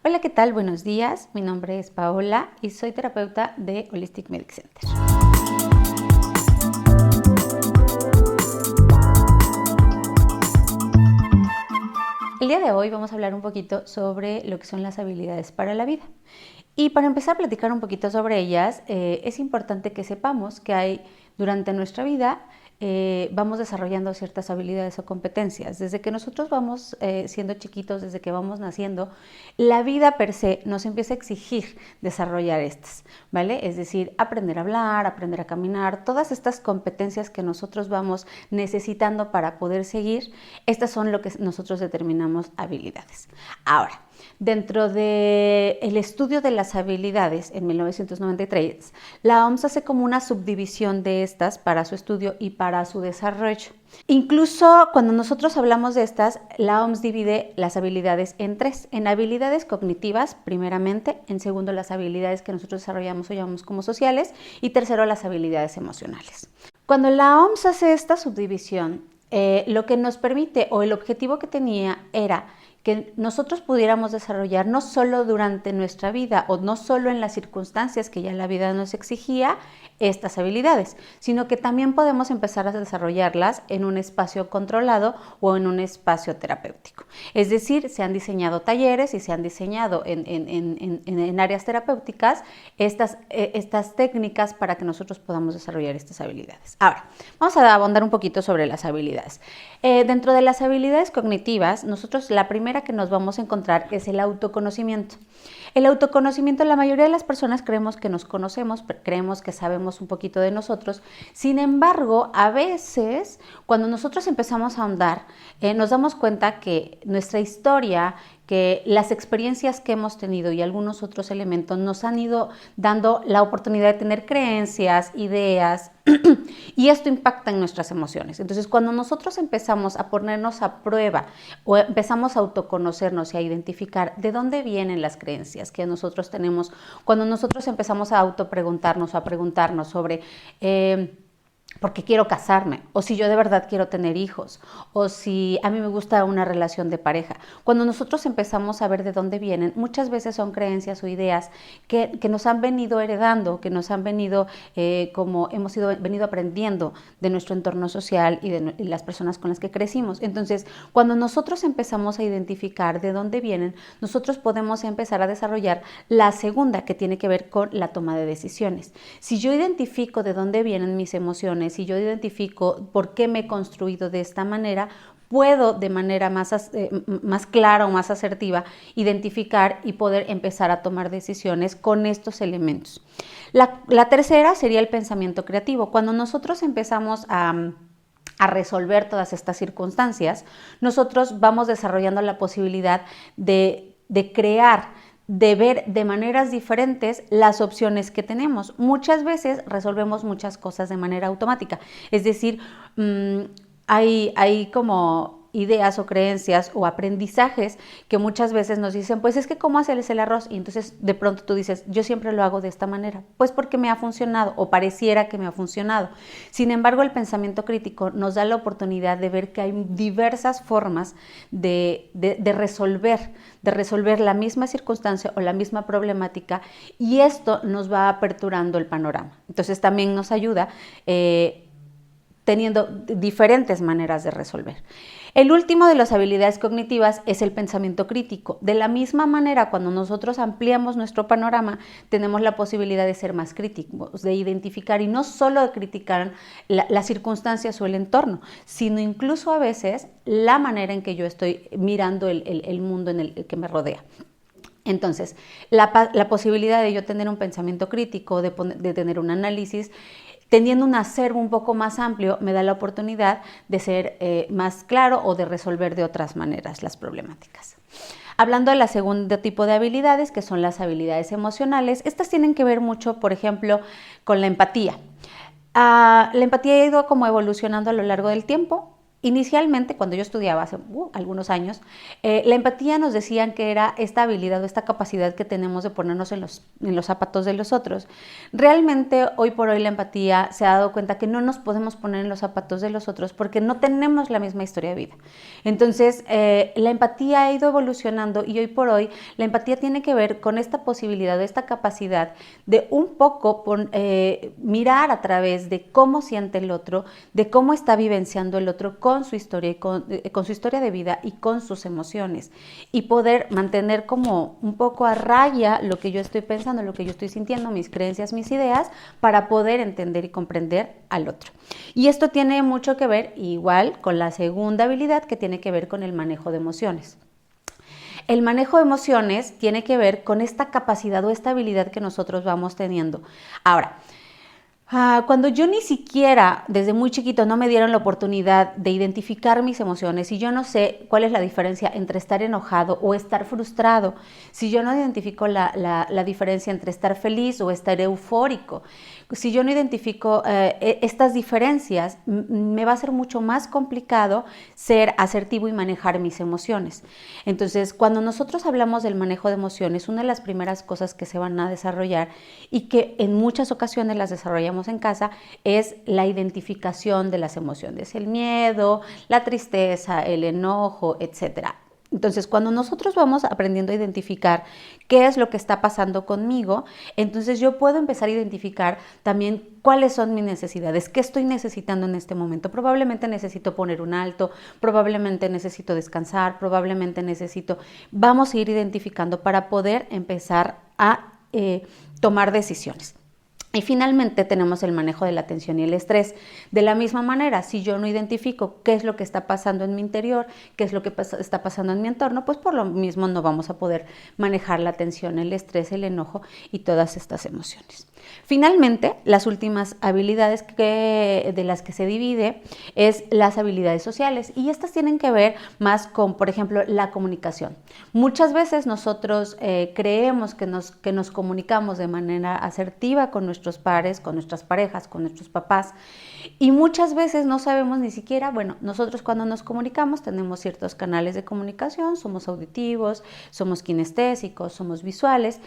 Hola, ¿qué tal? Buenos días. Mi nombre es Paola y soy terapeuta de Holistic Medic Center. El día de hoy vamos a hablar un poquito sobre lo que son las habilidades para la vida. Y para empezar a platicar un poquito sobre ellas, es importante que sepamos que hay durante nuestra vida vamos desarrollando ciertas habilidades o competencias. Desde que nosotros vamos siendo chiquitos, desde que vamos naciendo, la vida per se nos empieza a exigir desarrollar estas, ¿vale? Es decir, aprender a hablar, aprender a caminar, todas estas competencias que nosotros vamos necesitando para poder seguir, estas son lo que nosotros determinamos habilidades. Ahora, dentro del estudio de las habilidades en 1993, la OMS hace como una subdivisión de estas para su estudio y para su desarrollo. Incluso cuando nosotros hablamos de estas, la OMS divide las habilidades en tres. En habilidades cognitivas, primeramente, en segundo, las habilidades que nosotros desarrollamos o llamamos como sociales, y tercero, las habilidades emocionales. Cuando la OMS hace esta subdivisión, lo que nos permite, o el objetivo que tenía, era que nosotros pudiéramos desarrollar no solo durante nuestra vida o no solo en las circunstancias que ya la vida nos exigía estas habilidades, sino que también podemos empezar a desarrollarlas en un espacio controlado o en un espacio terapéutico. Es decir, se han diseñado talleres y se han diseñado en áreas terapéuticas estas técnicas para que nosotros podamos desarrollar estas habilidades. Ahora, vamos a abundar un poquito sobre las habilidades. Dentro de las habilidades cognitivas, nosotros la primera que nos vamos a encontrar es el autoconocimiento. El autoconocimiento, la mayoría de las personas creemos que nos conocemos, creemos que sabemos un poquito de nosotros. Sin embargo, a veces, cuando nosotros empezamos a ahondar, nos damos cuenta que nuestra historia, que las experiencias que hemos tenido y algunos otros elementos nos han ido dando la oportunidad de tener creencias, ideas, y esto impacta en nuestras emociones. Entonces, cuando nosotros empezamos a ponernos a prueba o empezamos a autoconocernos y a identificar de dónde vienen las creencias que nosotros tenemos, cuando nosotros empezamos a autopreguntarnos o a preguntarnos sobre ¿por qué quiero casarme? O si yo de verdad quiero tener hijos, o si a mí me gusta una relación de pareja. Cuando nosotros empezamos a ver de dónde vienen, muchas veces son creencias o ideas que nos han venido heredando, que nos han venido, como hemos venido aprendiendo de nuestro entorno social y de las personas con las que crecimos. Entonces, cuando nosotros empezamos a identificar de dónde vienen, nosotros podemos empezar a desarrollar la segunda, que tiene que ver con la toma de decisiones. Si yo identifico de dónde vienen mis emociones, si yo identifico por qué me he construido de esta manera, puedo de manera más clara o más asertiva identificar y poder empezar a tomar decisiones con estos elementos. La tercera sería el pensamiento creativo. Cuando nosotros empezamos a resolver todas estas circunstancias, nosotros vamos desarrollando la posibilidad de crear, de ver de maneras diferentes las opciones que tenemos. Muchas veces resolvemos muchas cosas de manera automática, es decir, hay como ideas o creencias o aprendizajes que muchas veces nos dicen, pues es que ¿cómo haces el arroz? Y entonces de pronto tú dices, yo siempre lo hago de esta manera, pues porque me ha funcionado o pareciera que me ha funcionado. Sin embargo, el pensamiento crítico nos da la oportunidad de ver que hay diversas formas de resolver la misma circunstancia o la misma problemática, y esto nos va aperturando el panorama. Entonces también nos ayuda teniendo diferentes maneras de resolver. El último de las habilidades cognitivas es el pensamiento crítico. De la misma manera, cuando nosotros ampliamos nuestro panorama, tenemos la posibilidad de ser más críticos, de identificar y no solo de criticar las circunstancias o el entorno, sino incluso a veces la manera en que yo estoy mirando el mundo en el que me rodea. Entonces, la posibilidad de yo tener un pensamiento crítico, de tener un análisis, teniendo un acervo un poco más amplio, me da la oportunidad de ser más claro o de resolver de otras maneras las problemáticas. Hablando de la segundo tipo de habilidades, que son las habilidades emocionales, estas tienen que ver mucho, por ejemplo, con la empatía. La empatía ha ido como evolucionando a lo largo del tiempo Inicialmente, cuando yo estudiaba hace algunos años, la empatía nos decían que era esta habilidad o esta capacidad que tenemos de ponernos en los zapatos de los otros. Realmente, hoy por hoy, la empatía se ha dado cuenta que no nos podemos poner en los zapatos de los otros porque no tenemos la misma historia de vida. Entonces, la empatía ha ido evolucionando y hoy por hoy la empatía tiene que ver con esta posibilidad, esta capacidad de un poco mirar a través de cómo siente el otro, de cómo está vivenciando el otro con su historia y con su historia de vida y con sus emociones, y poder mantener como un poco a raya lo que yo estoy pensando, lo que yo estoy sintiendo, mis creencias, mis ideas, para poder entender y comprender al otro. Y esto tiene mucho que ver igual con la segunda habilidad, que tiene que ver con el manejo de emociones. El manejo de emociones tiene que ver con esta capacidad o esta habilidad que nosotros vamos teniendo. Ahora, cuando yo ni siquiera desde muy chiquito no me dieron la oportunidad de identificar mis emociones, y yo no sé cuál es la diferencia entre estar enojado o estar frustrado, si yo no identifico la diferencia entre estar feliz o estar eufórico, si yo no identifico estas diferencias, me va a ser mucho más complicado ser asertivo y manejar mis emociones. Entonces, cuando nosotros hablamos del manejo de emociones, una de las primeras cosas que se van a desarrollar y que en muchas ocasiones las desarrollamos en casa es la identificación de las emociones, el miedo, la tristeza, el enojo, etcétera. Entonces, cuando nosotros vamos aprendiendo a identificar qué es lo que está pasando conmigo, entonces yo puedo empezar a identificar también cuáles son mis necesidades, qué estoy necesitando en este momento. Probablemente necesito poner un alto, probablemente necesito descansar, probablemente necesito... Vamos a ir identificando para poder empezar a tomar decisiones. Y finalmente tenemos el manejo de la tensión y el estrés. De la misma manera, si yo no identifico qué es lo que está pasando en mi interior, qué es lo que está pasando en mi entorno, pues por lo mismo no vamos a poder manejar la tensión, el estrés, el enojo y todas estas emociones. Finalmente, las últimas habilidades de las que se divide es las habilidades sociales, y estas tienen que ver más con, por ejemplo, la comunicación. Muchas veces nosotros creemos que nos comunicamos de manera asertiva con nuestros pares, con nuestras parejas, con nuestros papás, y muchas veces no sabemos ni siquiera, bueno, nosotros cuando nos comunicamos tenemos ciertos canales de comunicación, somos auditivos, somos kinestésicos, somos visuales,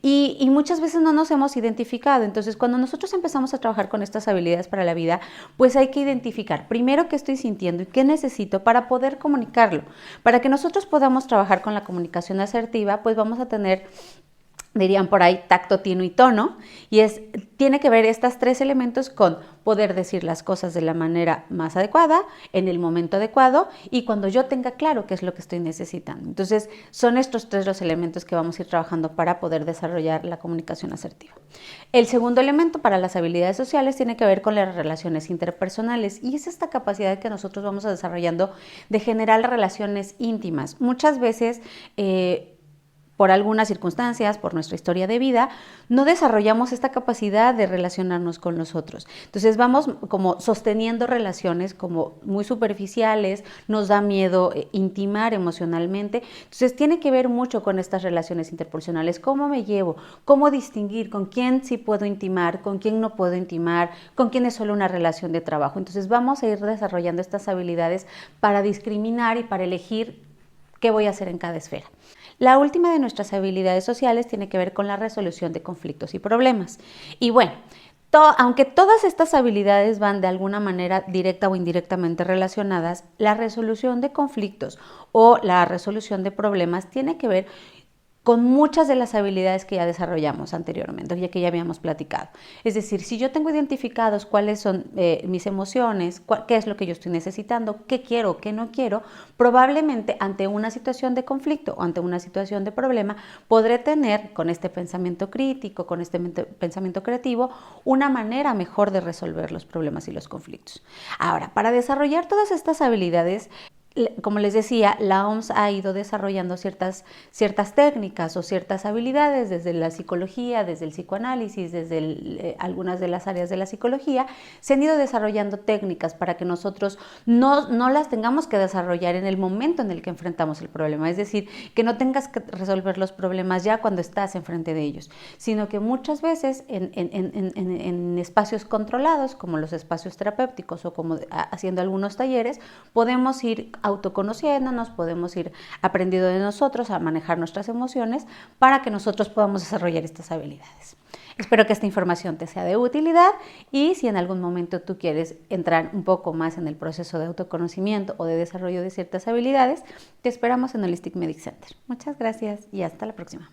y muchas veces no nos hemos identificado. Entonces, cuando nosotros empezamos a trabajar con estas habilidades para la vida, pues hay que identificar primero qué estoy sintiendo y qué necesito para poder comunicarlo. Para que nosotros podamos trabajar con la comunicación asertiva, pues vamos a tener, dirían por ahí, tacto, tino y tono, y tiene que ver estos tres elementos con poder decir las cosas de la manera más adecuada, en el momento adecuado y cuando yo tenga claro qué es lo que estoy necesitando. Entonces, son estos tres los elementos que vamos a ir trabajando para poder desarrollar la comunicación asertiva. El segundo elemento para las habilidades sociales tiene que ver con las relaciones interpersonales, y es esta capacidad que nosotros vamos desarrollando de generar relaciones íntimas. Muchas veces, por algunas circunstancias, por nuestra historia de vida, no desarrollamos esta capacidad de relacionarnos con los otros. Entonces vamos como sosteniendo relaciones como muy superficiales, nos da miedo intimar emocionalmente. Entonces tiene que ver mucho con estas relaciones interpersonales, cómo me llevo, cómo distinguir con quién sí puedo intimar, con quién no puedo intimar, con quién es solo una relación de trabajo. Entonces vamos a ir desarrollando estas habilidades para discriminar y para elegir qué voy a hacer en cada esfera. La última de nuestras habilidades sociales tiene que ver con la resolución de conflictos y problemas. Y bueno, aunque todas estas habilidades van de alguna manera directa o indirectamente relacionadas, la resolución de conflictos o la resolución de problemas tiene que ver con muchas de las habilidades que ya desarrollamos anteriormente, ya que ya habíamos platicado. Es decir, si yo tengo identificados cuáles son mis emociones, qué es lo que yo estoy necesitando, qué quiero, qué no quiero, probablemente ante una situación de conflicto o ante una situación de problema, podré tener con este pensamiento crítico, con este pensamiento creativo, una manera mejor de resolver los problemas y los conflictos. Ahora, para desarrollar todas estas habilidades, como les decía, la OMS ha ido desarrollando ciertas técnicas o ciertas habilidades desde la psicología, desde el psicoanálisis, desde algunas de las áreas de la psicología. Se han ido desarrollando técnicas para que nosotros no las tengamos que desarrollar en el momento en el que enfrentamos el problema. Es decir, que no tengas que resolver los problemas ya cuando estás enfrente de ellos, sino que muchas veces en espacios controlados, como los espacios terapéuticos o como haciendo algunos talleres, podemos ir autoconociéndonos, podemos ir aprendiendo de nosotros a manejar nuestras emociones para que nosotros podamos desarrollar estas habilidades. Espero que esta información te sea de utilidad y si en algún momento tú quieres entrar un poco más en el proceso de autoconocimiento o de desarrollo de ciertas habilidades, te esperamos en Holistic Medic Center. Muchas gracias y hasta la próxima.